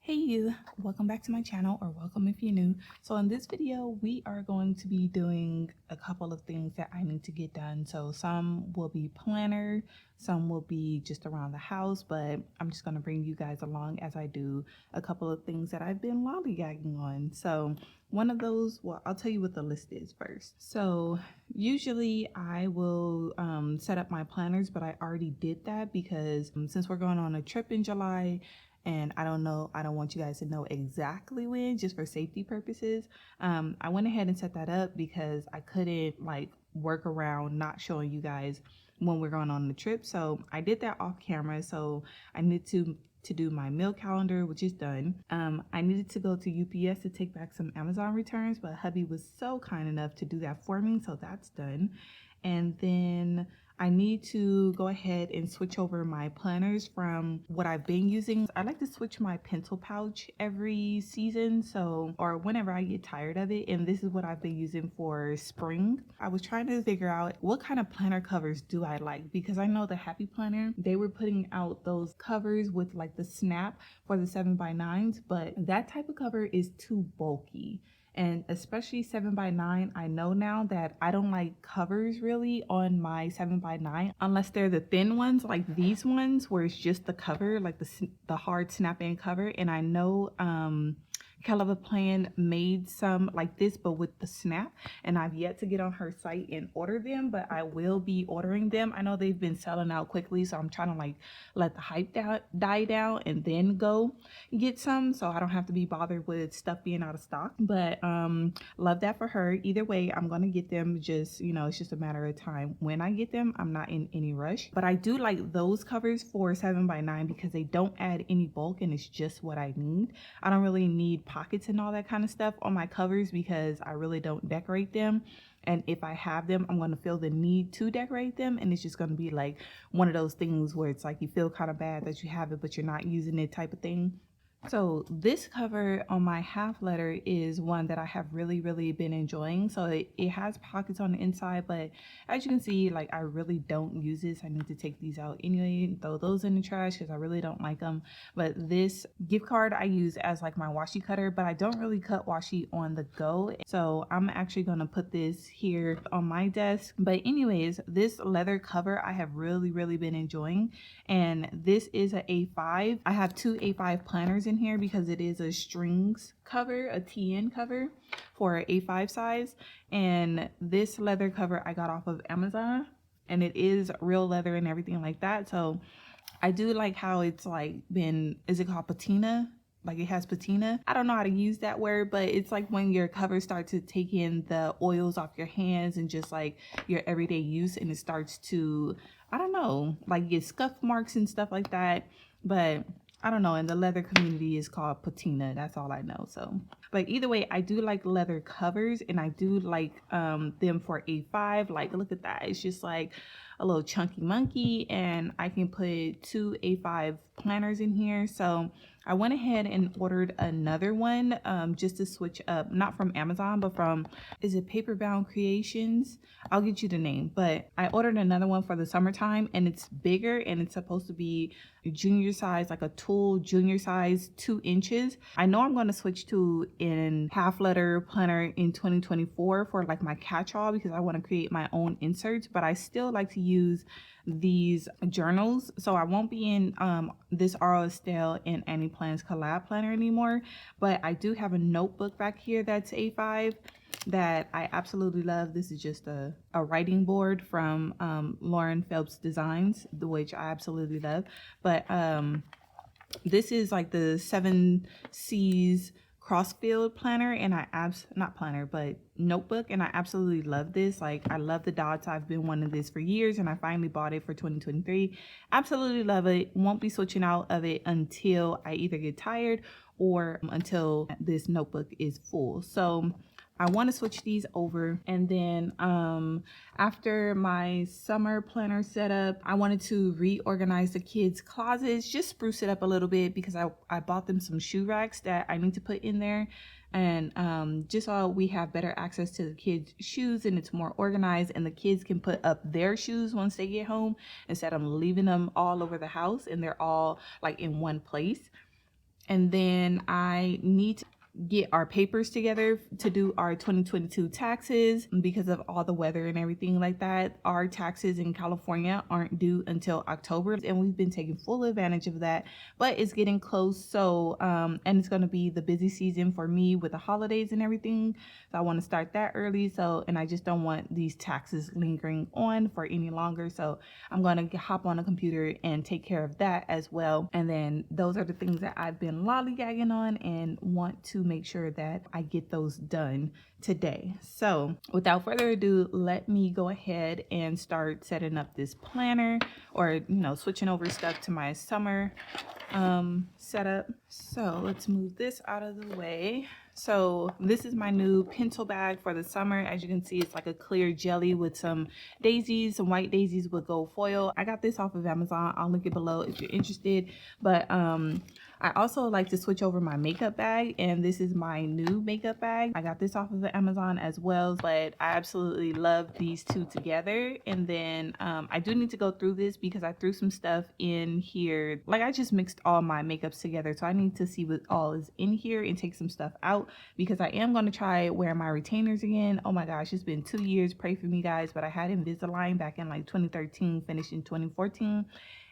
Hey you, welcome back to my channel, or welcome if you're new. So in this video we are going to be doing a couple of things that I need to get done. So some will be planner, some will be just around the house, but I'm just going to bring you guys along as I do a couple of things that I've been lollygagging on. So one of those, well, I'll tell you what the list is first. So usually I will set up my planners, but I already did that because since we're going on a trip in July, and I don't want you guys to know exactly when, just for safety purposes. I went ahead and set that up because I couldn't work around not showing you guys when we're going on the trip. So I did that off camera. So I need to do my meal calendar, which is done. I needed to go to UPS to take back some Amazon returns, but hubby was so kind enough to do that for me, so that's done. And then I need to go ahead and switch over my planners from what I've been using. I like to switch my pencil pouch every season, or whenever I get tired of it, and this is what I've been using for spring. I was trying to figure out what kind of planner covers do I like, because I know the Happy Planner, they were putting out those covers with like the snap for the 7x9s, but that type of cover is too bulky. And especially 7x9, I know now that I don't like covers really on my 7x9 unless they're the thin ones like these ones where it's just the cover, like the hard snap-in cover. And I know Calava Plan made some like this but with the snap, and I've yet to get on her site and order them, but I will be ordering them. I know they've been selling out quickly, so I'm trying to let the hype die down and then go get some, so I don't have to be bothered with stuff being out of stock. But love that for her. Either way, I'm gonna get them. Just, it's just a matter of time when I get them. I'm not in any rush, but I do like those covers for 7x9 because they don't add any bulk and it's just what I need. I don't really need pockets and all that kind of stuff on my covers because I really don't decorate them. And if I have them, I'm going to feel the need to decorate them. And it's just going to be like one of those things where it's like you feel kind of bad that you have it, but you're not using it type of thing. So this cover on my half letter is one that I have really been enjoying. So it has pockets on the inside, but as you can see, I really don't use this. I need to take these out anyway, throw those in the trash because I really don't like them. But this gift card I use as my washi cutter, but I don't really cut washi on the go. So I'm actually going to put this here on my desk. But anyways, this leather cover I have really been enjoying, and this is an A5. I have two A5 planners in here because it is a strings cover, a TN cover for A5 size. And this leather cover I got off of Amazon, and it is real leather and everything like that. So I do like how it's is it called patina? It has patina. I don't know how to use that word, but it's like when your covers start to take in the oils off your hands and just your everyday use, and it starts to, I don't know, get scuff marks and stuff like that. But I don't know, in the leather community is called patina. That's all I know. So, but either way, I do like leather covers, and I do like them for A5. Look at that. It's just a little chunky monkey, and I can put two A5 planners in here. So I went ahead and ordered another one just to switch up, not from Amazon, but from, is it Paperbound Creations? I'll get you the name, but I ordered another one for the summertime, and it's bigger, and it's supposed to be junior size, like a tulle junior size, 2 inches. I know I'm going to switch to in half letter planner in 2024 for my catch-all because I want to create my own inserts, but I still like to use these journals. So I won't be in this R.O. Estelle and Annie Plans collab planner anymore, but I do have a notebook back here that's A5 that I absolutely love. This is just a writing board from Lauren Phelps Designs, which I absolutely love. But this is the 7 C's crossfield planner, and not planner but notebook, and I absolutely love this. I love the dots. I've been wanting this for years, and I finally bought it for 2023. Absolutely love it. Won't be switching out of it until I either get tired or until this notebook is full. So I want to switch these over. And then after my summer planner setup, I wanted to reorganize the kids' closets, just spruce it up a little bit because I bought them some shoe racks that I need to put in there. And just so we have better access to the kids' shoes and it's more organized, and the kids can put up their shoes once they get home instead of leaving them all over the house and they're all in one place. And then I need to get our papers together to do our 2022 taxes. Because of all the weather and everything like that, our taxes in California aren't due until October, and we've been taking full advantage of that, but it's getting close. So and it's going to be the busy season for me with the holidays and everything, so I want to start that early. So, and I just don't want these taxes lingering on for any longer, so I'm going to hop on a computer and take care of that as well. And then those are the things that I've been lollygagging on and want to make sure that I get those done today. So without further ado, let me go ahead and start setting up this planner, or switching over stuff to my summer setup. So let's move this out of the way. So this is my new pencil bag for the summer. As you can see, it's like a clear jelly with some daisies, some white daisies with gold foil. I got this off of Amazon. I'll link it below if you're interested. But I also like to switch over my makeup bag, and this is my new makeup bag. I got this off of Amazon as well, but I absolutely love these two together. And then I do need to go through this because I threw some stuff in here. Like, I just mixed all my makeups together, so I need to see what all is in here and take some stuff out, because I am going to try wearing my retainers again. Oh my gosh, it's been 2 years. Pray for me, guys. But I had Invisalign back in like 2013, finished in 2014.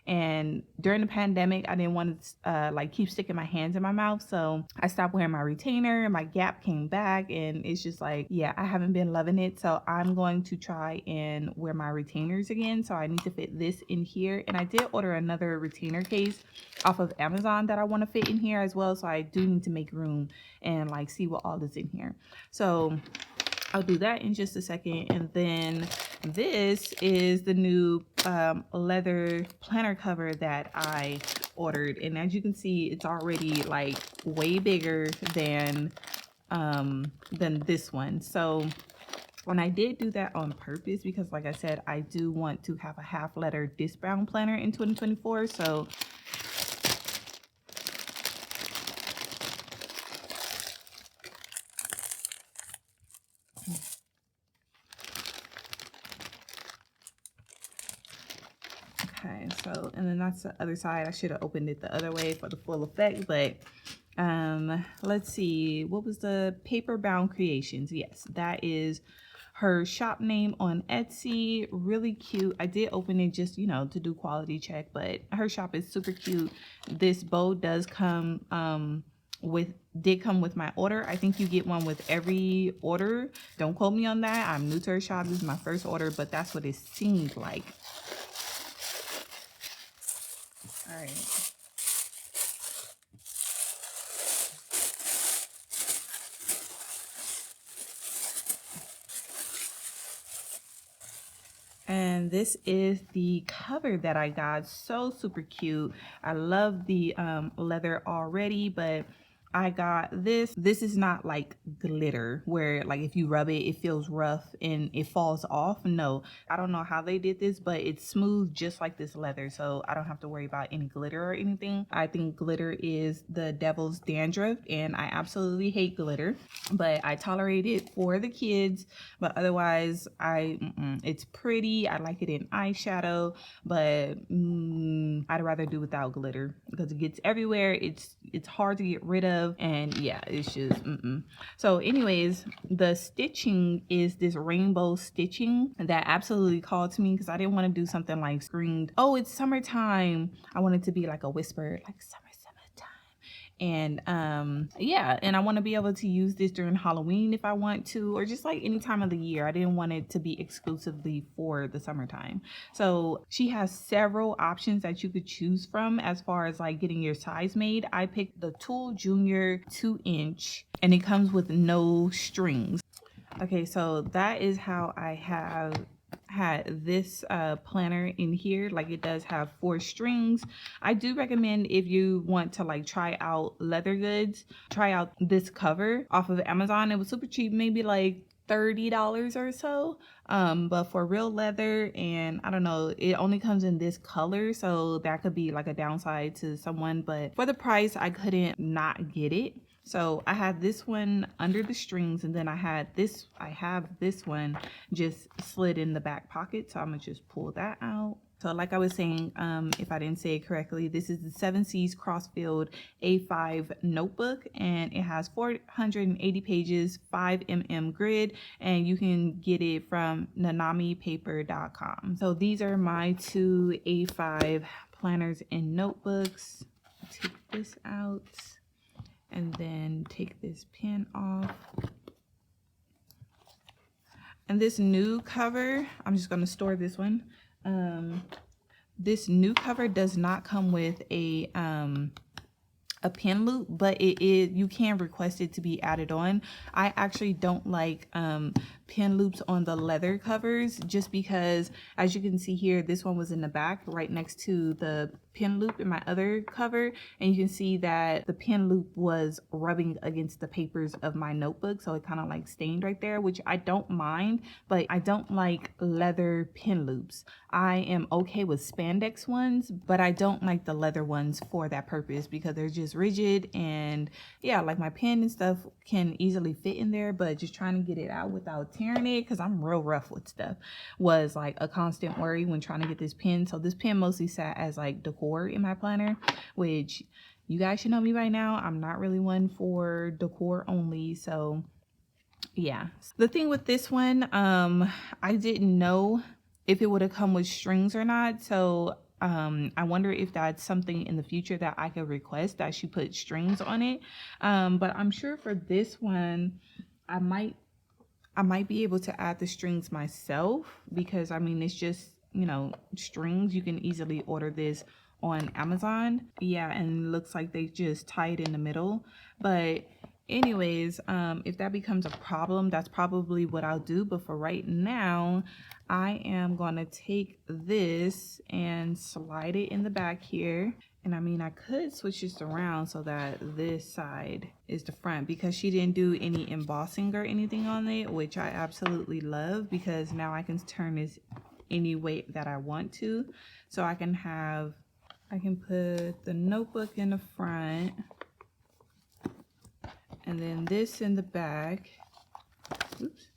And during the pandemic, I didn't want to like keep sticking my hands in my mouth, so I stopped wearing my retainer, and my gap came back, and it's just like, yeah, I haven't been loving it. So I'm going to try and wear my retainers again. So I need to fit this in here, and I did order another retainer case off of Amazon that I want to fit in here as well. So I do need to make room and like see what all is in here. So I'll do that in just a second. And then this is the new leather planner cover that I ordered, and as you can see, it's already like way bigger than this one. So when I did do that on purpose, because like I said, I do want to have a half letter disc bound planner in 2024. So okay, so, and then that's the other side. I should have opened it the other way for the full effect, but let's see, what was the Paper Bound Creations? Yes, that is her shop name on Etsy. Really cute. I did open it just to do quality check, but her shop is super cute. This bow does come did come with my order. I think you get one with every order. Don't quote me on that. I'm new to her shop. This is my first order, but that's what it seemed like. All right. And this is the cover that I got. So super cute. I love the leather already, but I got this. This is not like glitter where like if you rub it, it feels rough and it falls off. No, I don't know how they did this, but it's smooth just like this leather. So I don't have to worry about any glitter or anything. I think glitter is the devil's dandruff, and I absolutely hate glitter, but I tolerate it for the kids. But otherwise, it's pretty. I like it in eyeshadow, but I'd rather do without glitter because it gets everywhere. It's hard to get rid of. And yeah, it's just So anyways, the stitching is this rainbow stitching that absolutely called to me, because I didn't want to do something like screamed, oh, it's summertime. I wanted to be like a whisper, like summertime. And yeah, and I want to be able to use this during Halloween if I want to, or just like any time of the year. I didn't want it to be exclusively for the summertime. So she has several options that you could choose from as far as like getting your size made. I picked the Tool Junior 2-inch, and it comes with no strings. Okay, so that is how I had this planner in here. Like, it does have 4 strings. I do recommend, if you want to like try out leather goods, try out this cover off of Amazon. It was super cheap, maybe like $30 or so, but for real leather, and I don't know, it only comes in this color, so that could be like a downside to someone, but for the price I couldn't not get it. So I had this one under the strings, and then I have this one just slid in the back pocket. So I'm gonna just pull that out. So like I was saying, if I didn't say it correctly, this is the 7C's Crossfield A5 notebook, and it has 480 pages, 5mm grid, and you can get it from nanamipaper.com. So these are my two A5 planners and notebooks. Take this out and then take this pen off. And this new cover, I'm just going to store this one. This new cover does not come with a pen loop, but you can request it to be added on. I actually don't like pen loops on the leather covers, just because, as you can see here, this one was in the back right next to the pen loop in my other cover, and you can see that the pen loop was rubbing against the papers of my notebook, so it kind of like stained right there, which I don't mind, but I don't like leather pen loops. I am okay with spandex ones, but I don't like the leather ones for that purpose because they're just rigid, and yeah, like my pen and stuff can easily fit in there, but just trying to get it out without tearing it, because I'm real rough with stuff, was like a constant worry when trying to get this pen. So this pen mostly sat as like decor in my planner, which you guys should know me by now. I'm not really one for decor only, so yeah. The thing with this one, I didn't know if it would have come with strings or not, so I wonder if that's something in the future that I could request, that she put strings on it. But I'm sure for this one I might be able to add the strings myself, because I mean, it's just, you know, strings. You can easily order this on Amazon. Yeah, and it looks like they just tie it in the middle. But anyways, if that becomes a problem, that's probably what I'll do. But for right now, I am gonna take this and slide it in the back here. And I mean, I could switch this around so that this side is the front, because she didn't do any embossing or anything on it, which I absolutely love, because now I can turn this any way that I want to. So I can put the notebook in the front and then this in the back. Oops.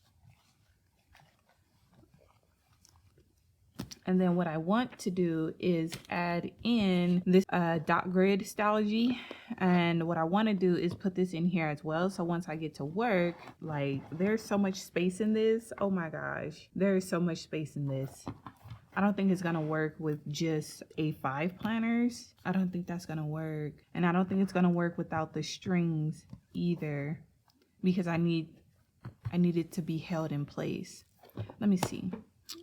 And then what I want to do is add in this dot grid stylogy. And what I want to do is put this in here as well. So once I get to work, like, there's so much space in this. Oh my gosh, there is so much space in this. I don't think it's going to work with just A5 planners. I don't think that's going to work. And I don't think it's going to work without the strings either, because I need it to be held in place. Let me see.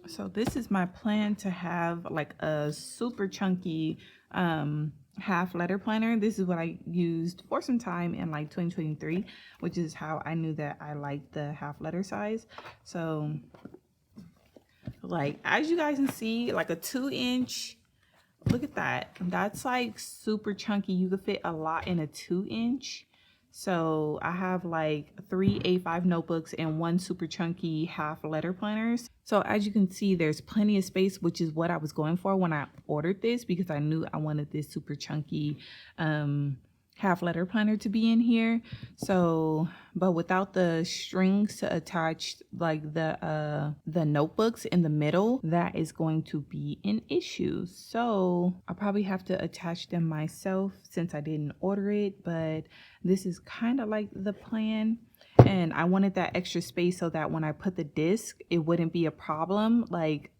So this is my plan to have like a super chunky half letter planner. This is what I used for some time in like 2023, which is how I knew that I liked the half letter size. So like, as you guys can see, like a 2-inch, look at that, that's like super chunky. You could fit a lot in a 2-inch. So I have like 3 A5 notebooks and 1 super chunky half letter planners. So as you can see, there's plenty of space, which is what I was going for when I ordered this, because I knew I wanted this super chunky half letter planner to be in here. So, but without the strings to attach like the notebooks in the middle, that is going to be an issue. So I'll probably have to attach them myself since I didn't order it, but this is kind of like the plan. And I wanted that extra space so that when I put the disc, it wouldn't be a problem. Like,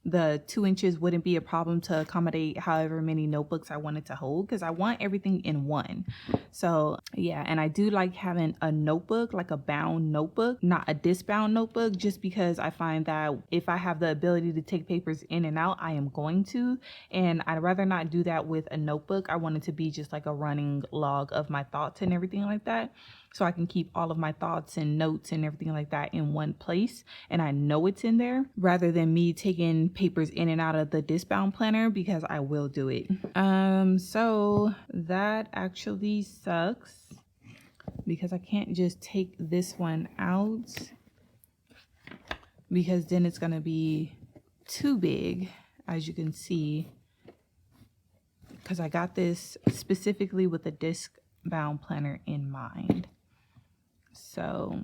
the 2 inches wouldn't be a problem to accommodate however many notebooks I wanted to hold, because I want everything in one. So yeah, and I do like having a notebook, like a bound notebook, not a disc bound notebook, just because I find that if I have the ability to take papers in and out, I am going to, and I'd rather not do that with a notebook. I want it to be just like a running log of my thoughts and everything like that, so I can keep all of my thoughts and notes and everything like that in one place, and I know it's in there, rather than me taking papers in and out of the disc bound planner, because I will do it. So that actually sucks, because I can't just take this one out, because then it's gonna be too big, as you can see, because I got this specifically with a disc bound planner in mind. So,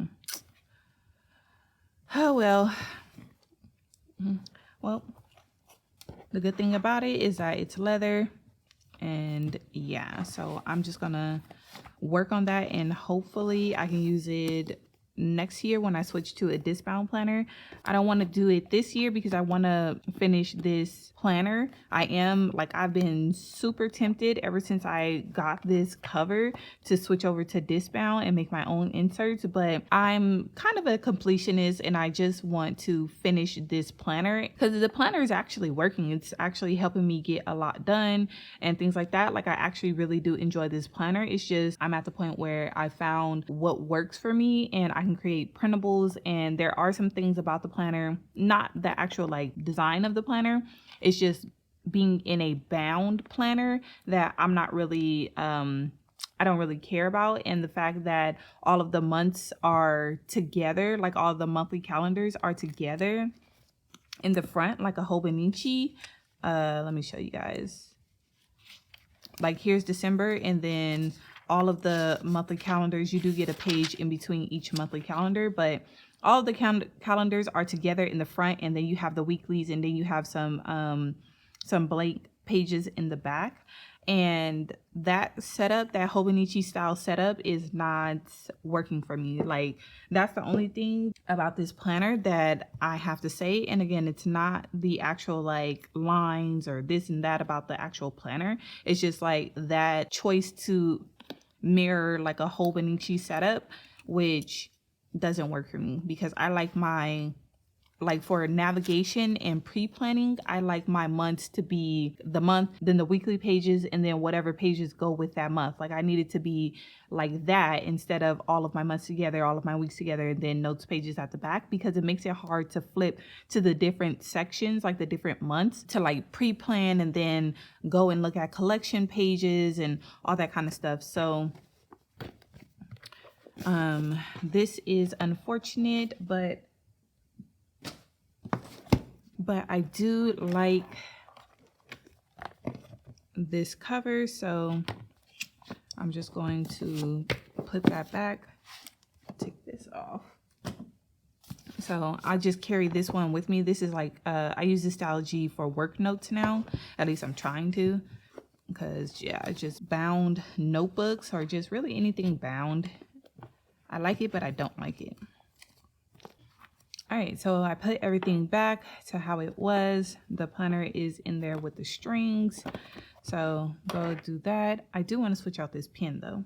oh well. Well, The good thing about it is that it's leather, and yeah, so I'm just gonna work on that, and hopefully I can use it next year when I switch to a disc bound planner. I don't want to do it this year because I want to finish this planner. I've been super tempted ever since I got this cover to switch over to disc bound and make my own inserts, but I'm kind of a completionist and I just want to finish this planner because the planner is actually working. It's actually helping me get a lot done and things like that. Like, I actually really do enjoy this planner. It's just I'm at the point where I found what works for me and I can create printables, and there are some things about the planner, not the actual like design of the planner, it's just being in a bound planner that I'm not really I don't really care about. And the fact that all of the months are together, like all the monthly calendars are together in the front like a Hobonichi. Let me show you guys. Like, here's December, and then all of the monthly calendars, you do get a page in between each monthly calendar, but all of the calendars are together in the front, and then you have the weeklies, and then you have some blank pages in the back. And that setup, that Hobonichi style setup, is not working for me. Like, that's the only thing about this planner that I have to say. And again, it's not the actual like lines or this and that about the actual planner. It's just like that choice to mirror like a Hobonichi setup, which doesn't work for me because I like for navigation and pre-planning, I like my months to be the month, then the weekly pages, and then whatever pages go with that month. Like, I need it to be like that instead of all of my months together, all of my weeks together, and then notes pages at the back, because it makes it hard to flip to the different sections, like the different months, to like pre-plan and then go and look at collection pages and all that kind of stuff. So this is unfortunate, but I do like this cover, so I'm just going to put that back, take this off. So I just carry this one with me. This is like, I use this Stalogy for work notes now, at least I'm trying to, because yeah, just bound notebooks or just really anything bound. I like it, but I don't like it. All right, so I put everything back to how it was. The planner is in there with the strings, so go do that. I do want to switch out this pen though.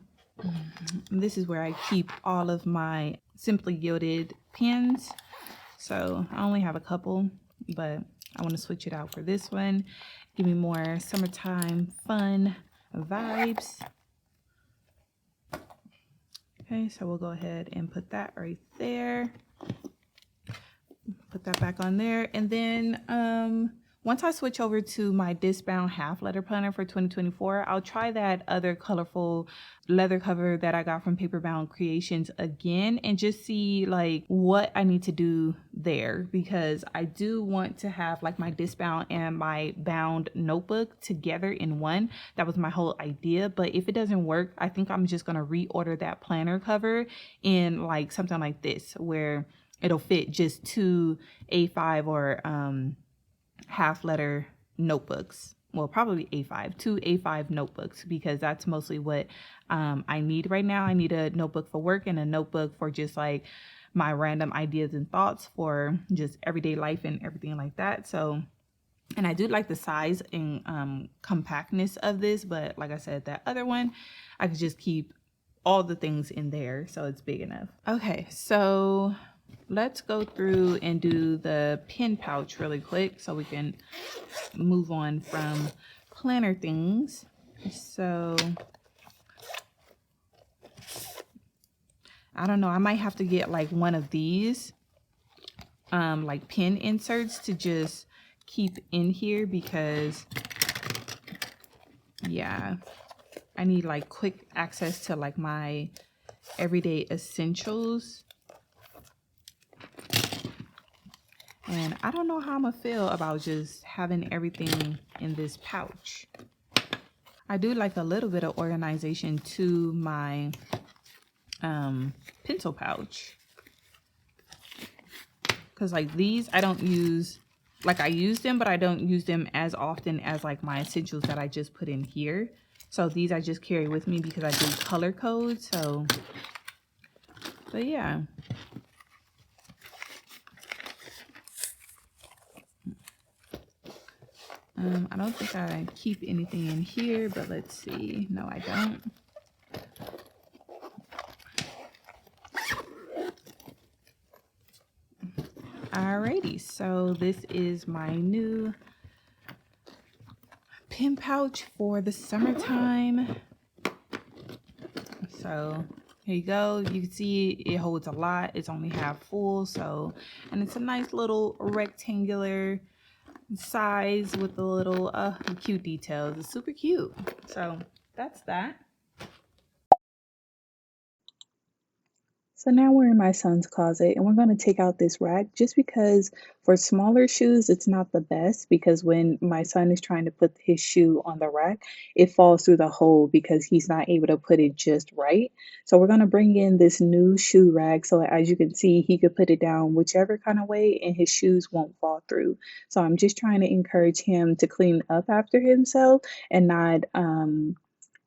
This is where I keep all of my Simply Gilded pens. So I only have a couple, but I want to switch it out for this one. Give me more summertime fun vibes. Okay, so we'll go ahead and put that right there. Put that back on there, and then once I switch over to my disc bound half letter planner for 2024, I'll try that other colorful leather cover that I got from Paper Bound Creations again and just see like what I need to do there, because I do want to have like my disc bound and my bound notebook together in one. That was my whole idea, but if it doesn't work, I think I'm just gonna reorder that planner cover in like something like this where it'll fit just 2 A5 or half letter notebooks. Well, probably A5, 2 A5 notebooks, because that's mostly what I need right now. I need a notebook for work and a notebook for just like my random ideas and thoughts for just everyday life and everything like that. So, and I do like the size and compactness of this, but like I said, that other one, I could just keep all the things in there, so it's big enough. Okay, so let's go through and do the pen pouch really quick so we can move on from planner things. So I don't know, I might have to get like one of these like pen inserts to just keep in here, because yeah, I need like quick access to like my everyday essentials. And I don't know how I'm gonna feel about just having everything in this pouch. I do like a little bit of organization to my pencil pouch, because like these I don't use like I use them, but I don't use them as often as like my essentials that I just put in here. So these I just carry with me because I do color code. So, but yeah. I don't think I keep anything in here, but let's see. No, I don't. Alrighty, so this is my new pen pouch for the summertime. So here you go. You can see it holds a lot. It's only half full, so, and it's a nice little rectangular size with the little cute details. It's super cute. So that's that. So now we're in my son's closet and we're going to take out this rack just because for smaller shoes, it's not the best because when my son is trying to put his shoe on the rack, it falls through the hole because he's not able to put it just right. So we're going to bring in this new shoe rack. So as you can see, he could put it down whichever kind of way and his shoes won't fall through. So I'm just trying to encourage him to clean up after himself and not,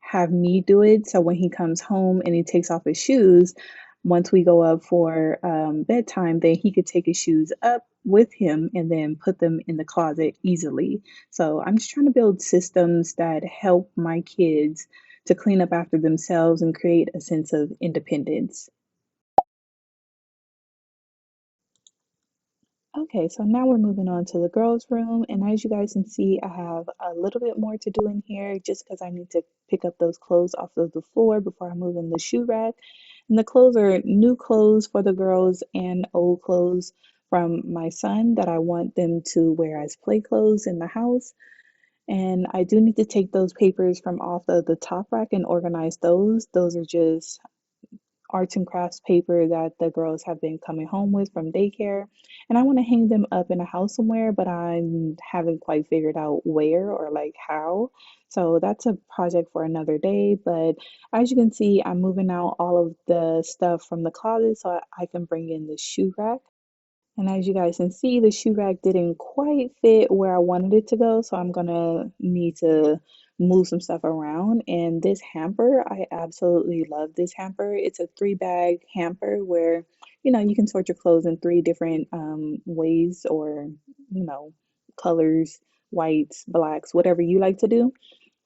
have me do it. So when he comes home and he takes off his shoes, once we go up for bedtime, then he could take his shoes up with him and then put them in the closet easily. So I'm just trying to build systems that help my kids to clean up after themselves and create a sense of independence. Okay, so now we're moving on to the girls' room, and as you guys can see, I have a little bit more to do in here just because I need to pick up those clothes off of the floor before I move in the shoe rack. And the clothes are new clothes for the girls and old clothes from my son that I want them to wear as play clothes in the house. And I do need to take those papers from off of the top rack and organize those. Those are just arts and crafts paper that the girls have been coming home with from daycare. And I want to hang them up in a house somewhere, but I haven't quite figured out where or like how. So that's a project for another day. But as you can see, I'm moving out all of the stuff from the closet so I can bring in the shoe rack. And as you guys can see, the shoe rack didn't quite fit where I wanted it to go, so I'm gonna need to move some stuff around. And this hamper, I absolutely love this hamper. It's a 3 bag hamper where, you can sort your clothes in 3 different ways or, you know, colors, whites, blacks, whatever you like to do.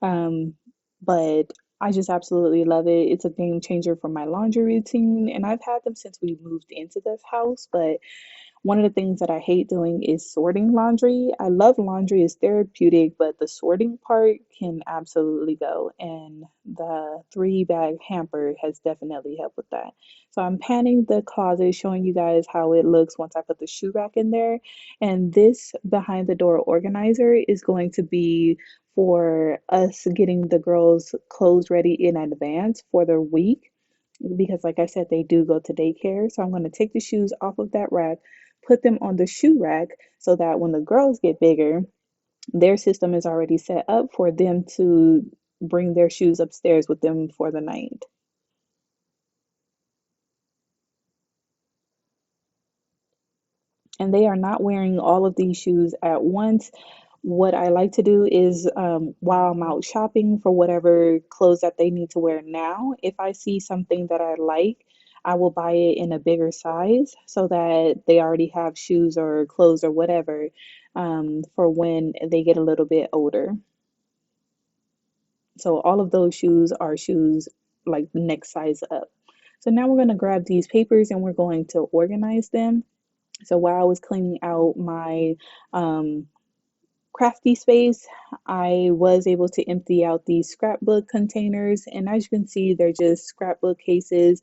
Um, but I just absolutely love it. It's a game changer for my laundry routine, and I've had them since we moved into this house, but one of the things that I hate doing is sorting laundry. I love laundry, it's therapeutic, but the sorting part can absolutely go. And the 3 bag hamper has definitely helped with that. So I'm panning the closet, showing you guys how it looks once I put the shoe rack in there. And this behind the door organizer is going to be for us getting the girls' clothes ready in advance for their week because like I said, they do go to daycare. So I'm going to take the shoes off of that rack, put them on the shoe rack so that when the girls get bigger, their system is already set up for them to bring their shoes upstairs with them for the night. And they are not wearing all of these shoes at once. What I like to do is while I'm out shopping for whatever clothes that they need to wear now, if I see something that I like, I will buy it in a bigger size so that they already have shoes or clothes or whatever for when they get a little bit older. So all of those shoes are shoes like next size up. So now we're going to grab these papers and we're going to organize them. So while I was cleaning out my um, crafty space, I was able to empty out these scrapbook containers. And as you can see, they're just scrapbook cases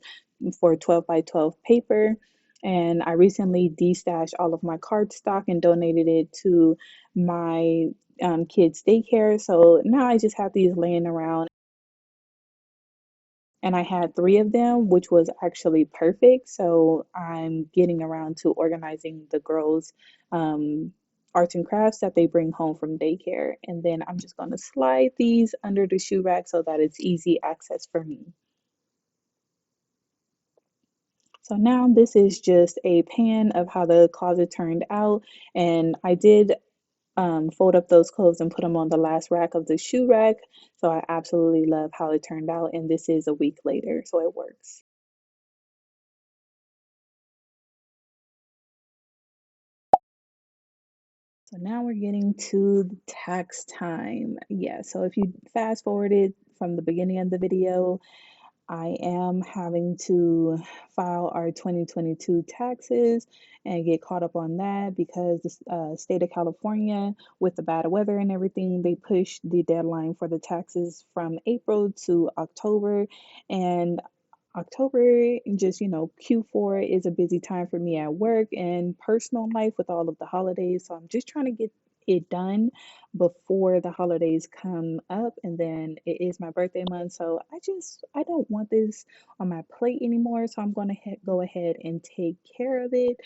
for 12 by 12 paper. And I recently destashed all of my cardstock and donated it to my kids' daycare. So now I just have these laying around and I had 3 of them, which was actually perfect. So I'm getting around to organizing the girls' um, arts and crafts that they bring home from daycare. And then I'm just going to slide these under the shoe rack so that it's easy access for me. So now this is just a pan of how the closet turned out, and I did fold up those clothes and put them on the last rack of the shoe rack. So I absolutely love how it turned out, and this is a week later, so it works. So now we're getting to the tax time. Yeah, so if you fast forwarded from the beginning of the video, I am having to file our 2022 taxes and get caught up on that because the state of California, with the bad weather and everything, they pushed the deadline for the taxes from April to October. And October, just, Q4 is a busy time for me at work and personal life with all of the holidays. So I'm just trying to get it done before the holidays come up. And then it is my birthday month. So I don't want this on my plate anymore. So I'm going to go ahead and take care of it.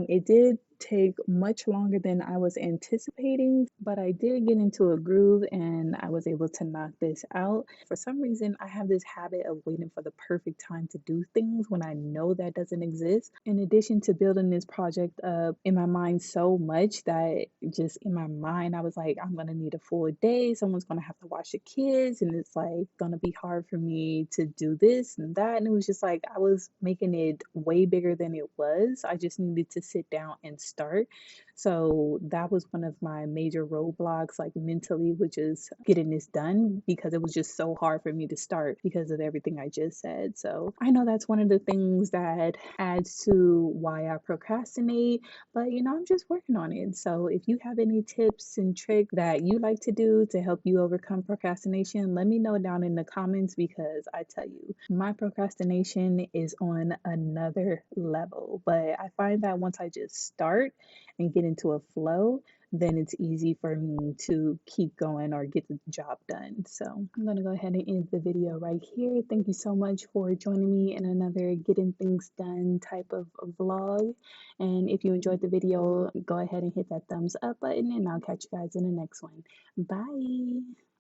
It did take much longer than I was anticipating, but I did get into a groove and I was able to knock this out. For some reason, I have this habit of waiting for the perfect time to do things when I know that doesn't exist. In addition to building this project up in my mind so much that just in my mind, I was like, I'm gonna need a full day. Someone's gonna have to watch the kids, and it's like gonna be hard for me to do this and that. And it was just like I was making it way bigger than it was. I just needed to sit down and start. So that was one of my major roadblocks, like mentally, which is getting this done because it was just so hard for me to start because of everything I just said. So I know that's one of the things that adds to why I procrastinate, but I'm just working on it. So if you have any tips and tricks that you like to do to help you overcome procrastination, let me know down in the comments because I tell you, my procrastination is on another level. But I find that once I just start and get into a flow, then it's easy for me to keep going or get the job done. So I'm going to go ahead and end the video right here. Thank you so much for joining me in another getting things done type of vlog. And if you enjoyed the video, go ahead and hit that thumbs up button and I'll catch you guys in the next one. Bye.